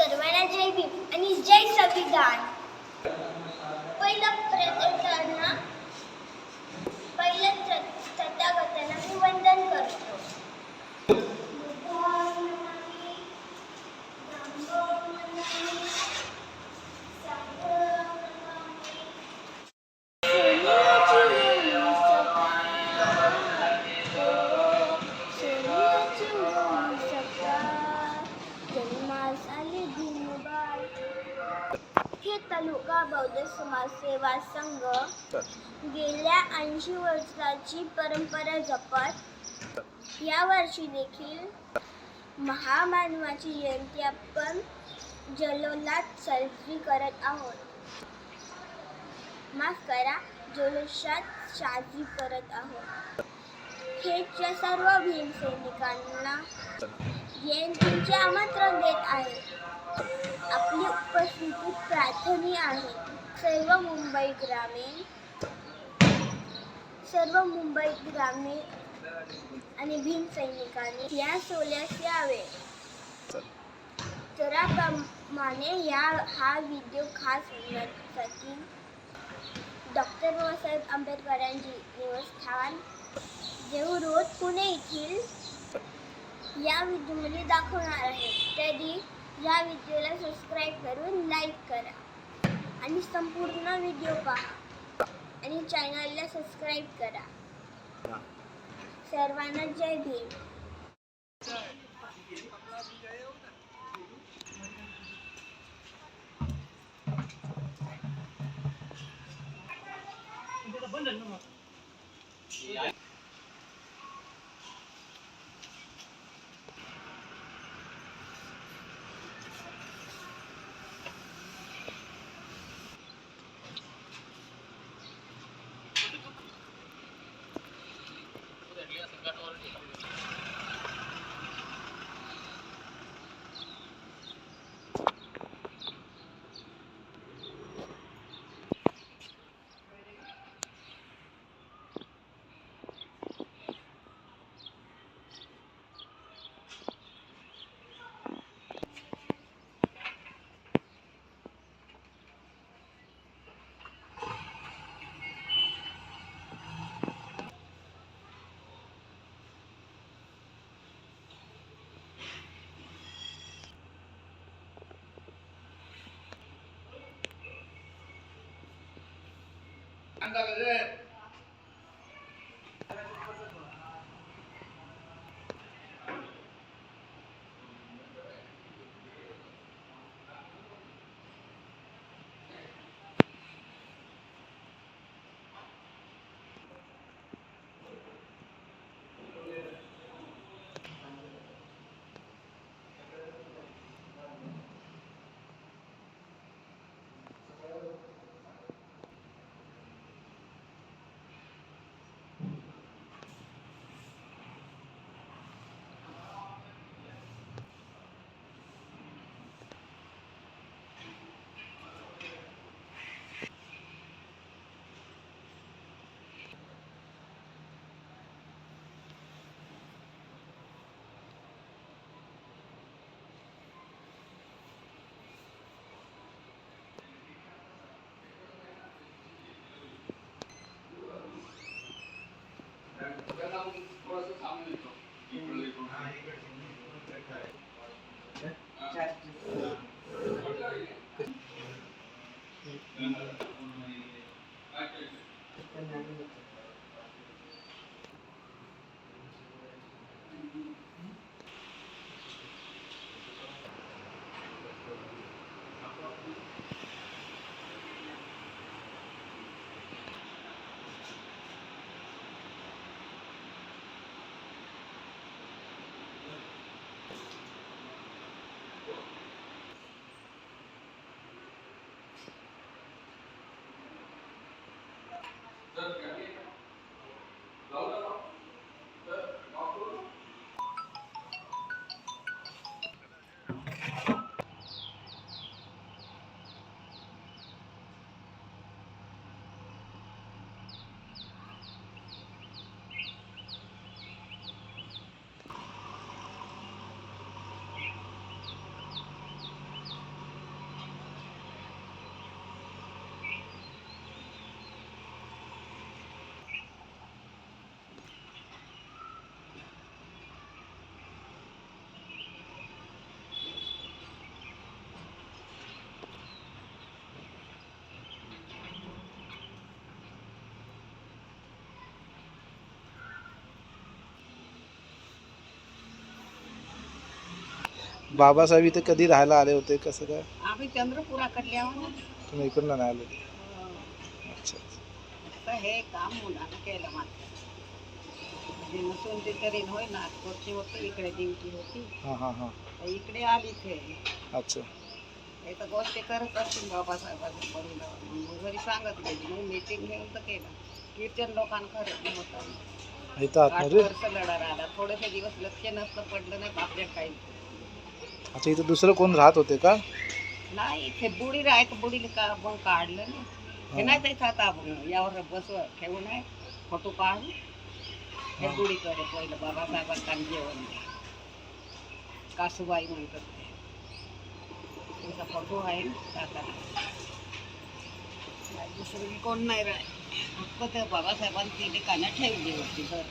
सर्वांना जय भीम आणि जय संविधान. पहिलं तथागतांना मी वंदन करतो. हे तालुका बौद्ध समाज सेवा संघ गेल्या 80 वर्षाची परंपरा जपत या वर्षी देखील महामानवाची जयंती आपण जल्लोषात साजरी करत आहोत. माफ करा, जल्लोषात साजरी करत आहोत. खेडच्या सर्व भीम सैनिकांना जयंतीचे आमंत्रण देत आहे. आपली उपस्थिती प्रार्थनीय आहे. सर्व मुंबई ग्रामीण आणि भीम सैनिकांनी या सोहळ्यास यावे. त्याप्रमाणे हा व्हिडिओ खास होण्यासाठी डॉक्टर बाबासाहेब आंबेडकरांचे निवासस्थान देहू रोड पुणे येथील या व्हिडिओमध्ये दाखवणार आहे. तरी या व्हिडिओला सबस्क्राईब करून लाईक करा आणि संपूर्ण व्हिडिओ पहा आणि चॅनलला सबस्क्राईब करा. सर्वांना जय भीम. बाबासाहेब इथे कधी राहायला आले होते, कसं काय? आम्ही चंद्रपुराकडले आहो ना. तुम्ही इकडनं नाही आले? हो. अच्छा. आता हे काम मुलानं केलं माझं. म्हणजे नसून ते तरी होय ना, कोची होती इकडे ड्युटी होती. हां हां हां. तर इकडे आली ते. अच्छा. हे तर गोष्टी करत असतील बाबासाहेबांनी बंद. मग घरी सांगत गेली. मग मीटिंग घेऊन तर केलं. कीर्तन लोकांना खरं होतं. इथं 8 आतमध्ये? वर्ष लढा राहिला. थोडेसे दिवस लक्ष नसलं पडलं नाही आपल्या काही. अच्छा, इथं दुसरं कोण राहत होते का? नाही ते बुडी राहत बुडीला का मग काढलं नाही. हे नाही त्याचं आता आपण यावर बसव ठेवू नये फोटो काढून हे बुडी करे पहिलं बाबासाहेबांना जेवण द्या. कासूबाई म्हणतात ते. त्याचा फोटो आहे ना आता. दुसरं कोण नाही राह फक्त त्या बाबासाहेबांनी ती ठिकाणं ठेवली होती तर